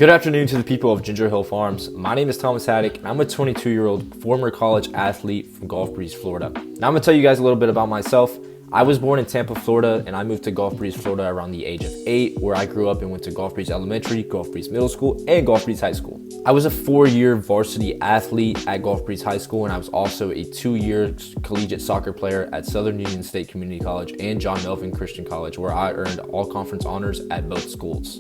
Good afternoon to the people of Ginger Hill Farms. My name is Thomas Haddock, and I'm a 22-year-old former college athlete from Gulf Breeze, Florida. Now I'm going to tell you guys a little bit about myself. I was born in Tampa, Florida, and I moved to Gulf Breeze, Florida around the age of 8, where I grew up and went to Gulf Breeze Elementary, Gulf Breeze Middle School, and Gulf Breeze High School. I was a 4-year varsity athlete at Gulf Breeze High School, and I was also a 2-year collegiate soccer player at Southern Union State Community College and John Melvin Christian College, where I earned all conference honors at both schools.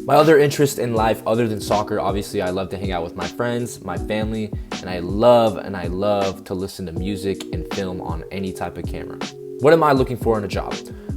My other interest in life other than soccer, obviously I love to hang out with my friends, my family, and I love to listen to music and film on any type of camera. What am I looking for in a job?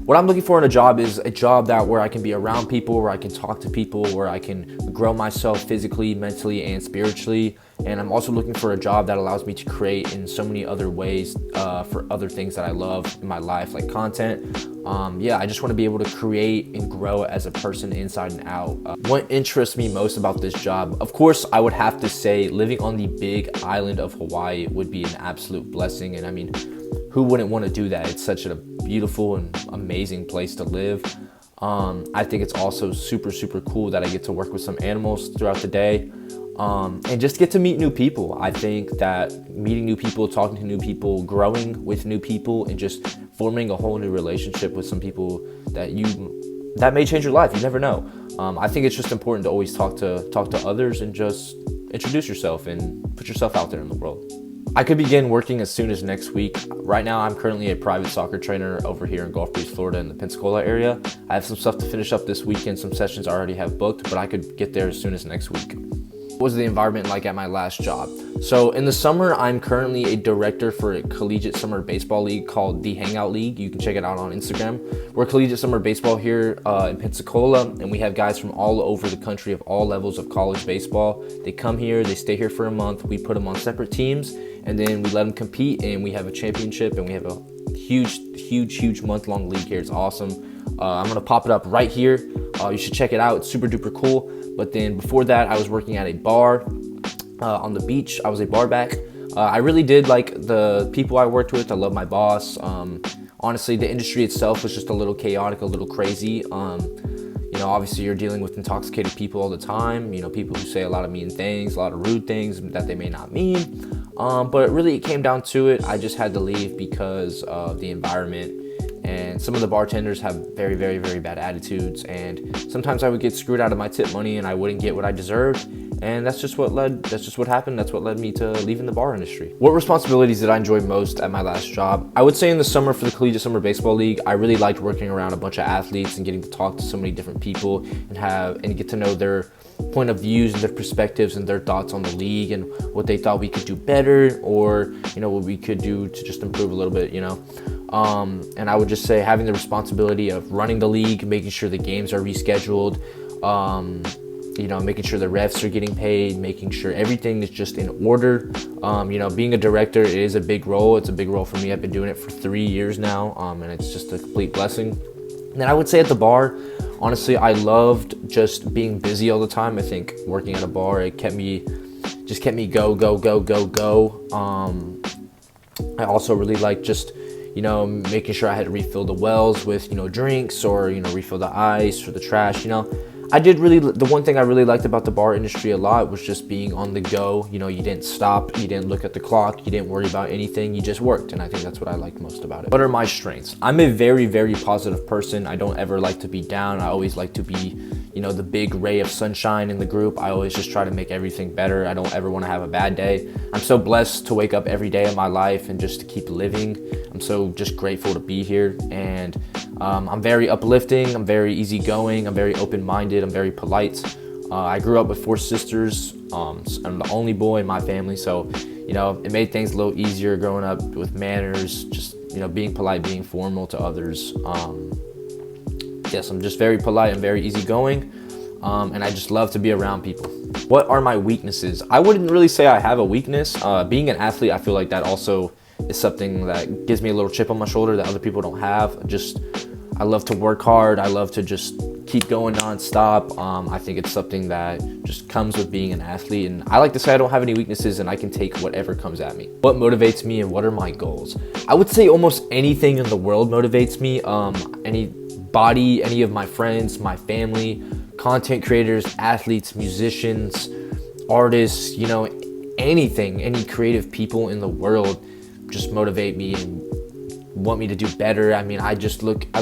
What I'm looking for in a job is a job where I can be around people, where I can talk to people, where I can grow myself physically, mentally, and spiritually. And I'm also looking for a job that allows me to create in so many other ways for other things that I love in my life, like content. I just want to be able to create and grow as a person inside and out. What interests me most about this job? Of course, I would have to say living on the big island of Hawaii would be an absolute blessing. And I mean, who wouldn't want to do that? It's such a beautiful and amazing place to live. I think it's also super cool that I get to work with some animals throughout the day. And just get to meet new people. I think that meeting new people, talking to new people, growing with new people, and just forming a whole new relationship with some people that may change your life. You never know. I think it's just important to always talk to others and just introduce yourself and put yourself out there in the world. I could begin working as soon as next week. Right now, I'm currently a private soccer trainer over here in Gulf Breeze, Florida in the Pensacola area. I have some stuff to finish up this weekend. Some sessions I already have booked, but I could get there as soon as next week. What was the environment like at my last job? So in the summer, I'm currently a director for a collegiate summer baseball league called the Hangout League. You can check it out on Instagram. We're collegiate summer baseball here in Pensacola, and we have guys from all over the country of all levels of college baseball. They come here, they stay here for a month. We put them on separate teams, and then we let them compete, and we have a championship, and we have a huge month-long league here. It's awesome. I'm gonna pop it up right here. You should check it out. It's super duper cool. But then before that, I was working at a bar on the beach. I was a bar back. I really did like the people I worked with. I love my boss. Honestly, the industry itself was just a little chaotic, a little crazy. Obviously you're dealing with intoxicated people all the time. People who say a lot of mean things, a lot of rude things that they may not mean. But really it came down to it. I just had to leave because of the environment. And some of the bartenders have very bad attitudes, and sometimes I would get screwed out of my tip money and I wouldn't get what I deserved. And that's just what happened. That's what led me to leaving the bar industry. What responsibilities did I enjoy most at my last job? I would say in the summer for the Collegiate Summer Baseball League, I really liked working around a bunch of athletes and getting to talk to so many different people and get to know their point of views and their perspectives and their thoughts on the league and what they thought we could do better, or what we could do to just improve a little bit. And I would just say having the responsibility of running the league, making sure the games are rescheduled, making sure the refs are getting paid, making sure everything is just in order. Being a director is a big role. It's a big role for me. I've been doing it for 3 years now, and it's just a complete blessing. And then I would say at the bar, honestly, I loved just being busy all the time. I think working at a bar, it kept me go. I also really liked just making sure I had to refill the wells with, drinks, or, refill the ice or the trash. The one thing I really liked about the bar industry a lot was just being on the go. You didn't stop, you didn't look at the clock, you didn't worry about anything, you just worked. And I think that's what I liked most about it. What are my strengths? I'm a very positive person. I don't ever like to be down. I always like to be, the big ray of sunshine in the group. I always just try to make everything better. I don't ever want to have a bad day. I'm so blessed to wake up every day of my life and just to keep living. I'm so just grateful to be here. And I'm very uplifting. I'm very easygoing. I'm very open-minded. I'm very polite. I grew up with 4 sisters. I'm the only boy in my family, so it made things a little easier growing up with manners, just being polite, being formal to others. Yes, I'm just very polite and very easygoing, and I just love to be around people. What are my weaknesses? I wouldn't really say I have a weakness. Being an athlete, I feel like that also is something that gives me a little chip on my shoulder that other people don't have. I love to work hard. I love to just keep going nonstop. I think it's something that just comes with being an athlete, and I like to say I don't have any weaknesses and I can take whatever comes at me. What motivates me and what are my goals? I would say almost anything in the world motivates me. Any of my friends, my family, content creators, athletes, musicians, artists, anything, any creative people in the world just motivate me and want me to do better. I mean, I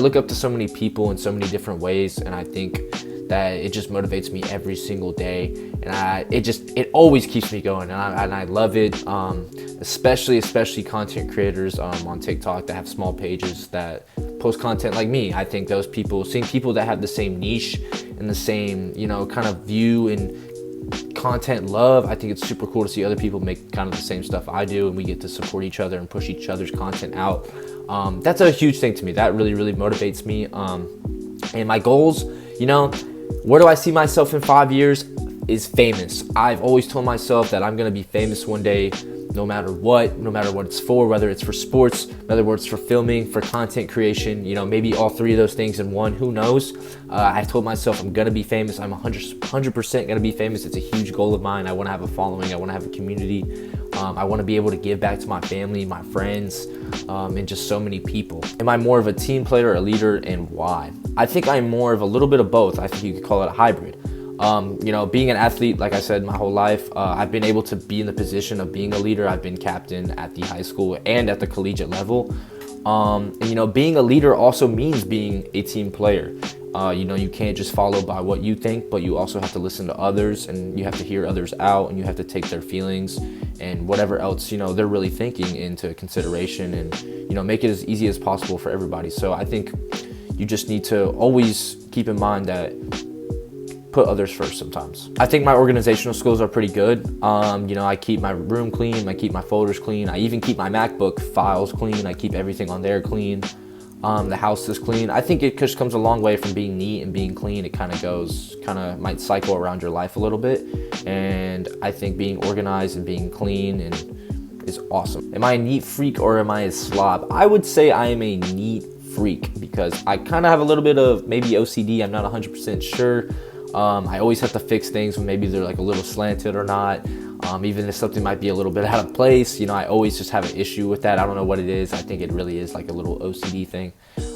look up to so many people in so many different ways, and I think that it just motivates me every single day, and it always keeps me going, and I love it. Especially content creators on TikTok that have small pages that post content like me. I think those people, seeing people that have the same niche and the same kind of view and content love, I think it's super cool to see other people make kind of the same stuff I do, and we get to support each other and push each other's content out. That's a huge thing to me. That really, really motivates me. And my goals, where do I see myself in 5 years is famous. I've always told myself that I'm going to be famous one day, no matter what it's for, whether it's for sports, whether it's for filming, for content creation, maybe all three of those things in one, who knows? I told myself I'm going to be famous. I'm 100% going to be famous. It's a huge goal of mine. I want to have a following. I want to have a community. I want to be able to give back to my family, my friends, and just so many people. Am I more of a team player or a leader, and why? I think I'm more of a little bit of both. I think you could call it a hybrid. Being an athlete, like I said, my whole life, I've been able to be in the position of being a leader. I've been captain at the high school and at the collegiate level. Being a leader also means being a team player. You can't just follow by what you think, but you also have to listen to others, and you have to hear others out, and you have to take their feelings and whatever else, they're really thinking into consideration, and, make it as easy as possible for everybody. So I think you just need to always keep in mind that put others first sometimes. I think my organizational skills are pretty good. I keep my room clean, I keep my folders clean, I even keep my MacBook files clean, I keep everything on there clean. The house is clean. I think it just comes a long way from being neat and being clean. It kind of might cycle around your life a little bit. And I think being organized and being clean is awesome. Am I a neat freak or am I a slob? I would say I am a neat freak because I kind of have a little bit of maybe OCD. I'm not 100% sure. I always have to fix things when maybe they're like a little slanted or not. Even if something might be a little bit out of place, I always just have an issue with that. I don't know what it is. I think it really is like a little OCD thing.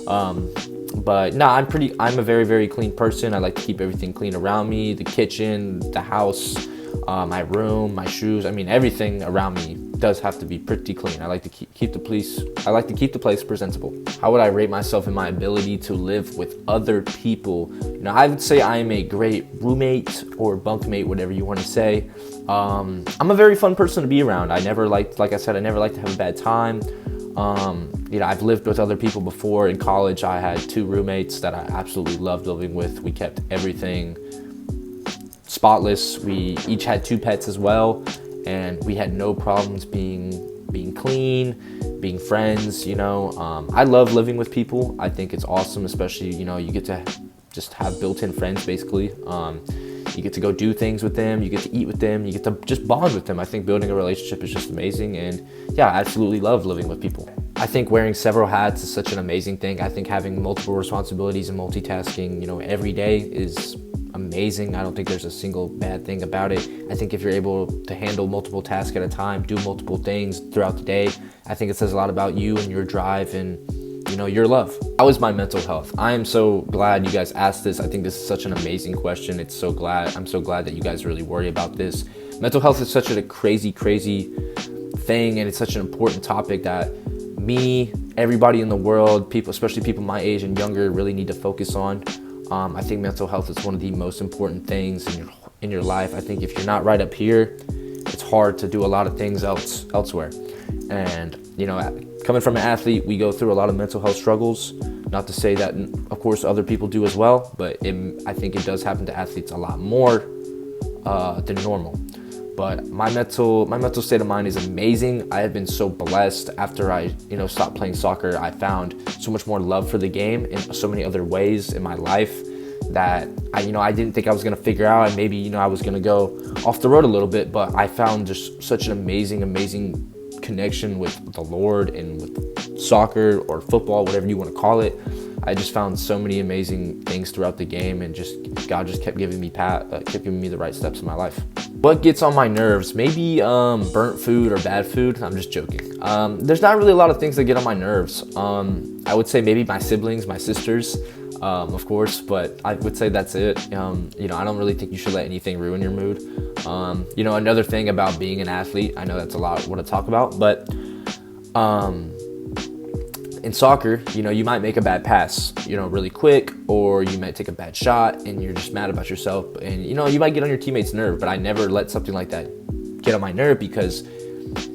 But no, I'm a very, very clean person. I like to keep everything clean around me, the kitchen, the house, my room, my shoes. I mean, everything around me does have to be pretty clean. I like to keep the place presentable. How would I rate myself in my ability to live with other people? I would say I am a great roommate or bunkmate, whatever you want to say. I'm a very fun person to be around. I never liked to have a bad time. I've lived with other people before. In college, I had 2 roommates that I absolutely loved living with. We kept everything spotless. We each had 2 pets as well, and we had no problems being clean, being friends. I love living with people. I think it's awesome, especially you get to just have built-in friends basically. You get to go do things with them, you get to eat with them, you get to just bond with them. I think building a relationship is just amazing, and yeah, I absolutely love living with people. I think wearing several hats is such an amazing thing. I think having multiple responsibilities and multitasking, every day is amazing. I don't think there's a single bad thing about it. I think if you're able to handle multiple tasks at a time, do multiple things throughout the day, I think it says a lot about you and your drive and your love. How is my mental health? I am so glad you guys asked this. I think this is such an amazing question. I'm so glad that you guys really worry about this. Mental health is such a crazy thing, and it's such an important topic that everybody in the world, people, especially people my age and younger, really need to focus on. I think mental health is one of the most important things in your life. I think if you're not right up here, it's hard to do a lot of things elsewhere. And coming from an athlete, we go through a lot of mental health struggles. Not to say that, of course, other people do as well, but I think it does happen to athletes a lot more than normal. But my mental state of mind is amazing. I have been so blessed. After I stopped playing soccer, I found so much more love for the game in so many other ways in my life that I didn't think I was gonna figure out, and maybe I was gonna go off the road a little bit. But I found just such an amazing connection with the Lord and with soccer or football, whatever you want to call it. I just found so many amazing things throughout the game, and God just kept giving me the right steps in my life. What gets on my nerves? Maybe burnt food or bad food. I'm just joking. There's not really a lot of things that get on my nerves. I would say maybe my siblings, my sisters. of course, but I would say that's it. You know, I don't really think you should let anything ruin your mood. You know, another thing about being an athlete, I know that's a lot what to talk about, but in soccer, you know, you might make a bad pass, you know, really quick, or you might take a bad shot and you're just mad about yourself, and you know, you might get on your teammate's nerve. But I never let something like that get on my nerve, because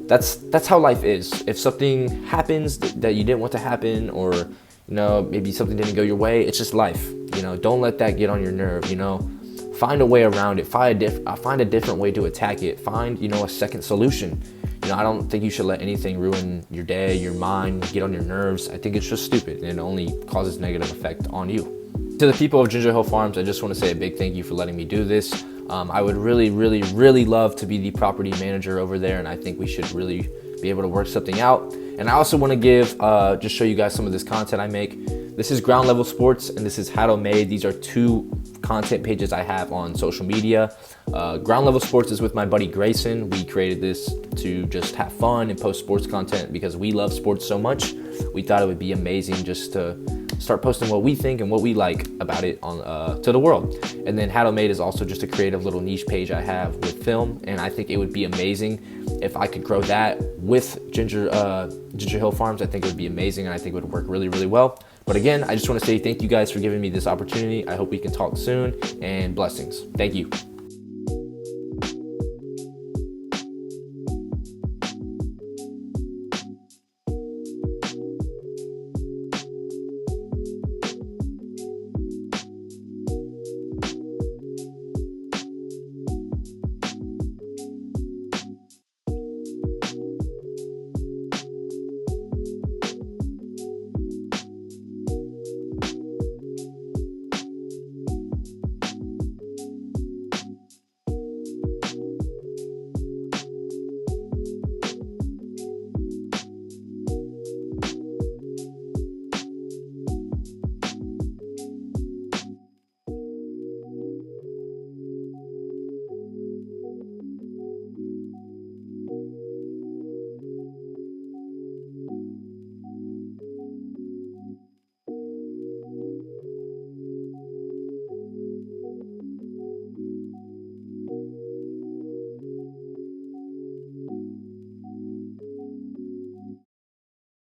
that's how life is. If something happens that you didn't want to happen, or you know, maybe something didn't go your way, it's just life. You know, don't let that get on your nerve. You know, find a way around it. Find a different way to attack it. Find, you know, a second solution. You know, I don't think you should let anything ruin your day, your mind, get on your nerves. I think it's just stupid, and it only causes negative effect on you. To the people of Ginger Hill Farms, I just want to say a big thank you for letting me do this. I would really, really, really love to be the property manager over there, and I think we should really be able to work something out. And I also want to give, just show you guys some of this content I make. This is Ground Level Sports, and this is Hatto Made. These are two content pages I have on social media. Ground Level Sports is with my buddy Grayson. We created this to just have fun and post sports content because we love sports so much. We thought it would be amazing just to start posting what we think and what we like about it on to the world. And then Hatto Made is also just a creative little niche page I have with film, and I think it would be amazing if I could grow that with Ginger Hill Farms. I think it would be amazing, and I think it would work really, really well. But again, I just want to say thank you guys for giving me this opportunity. I hope we can talk soon, and blessings. Thank you.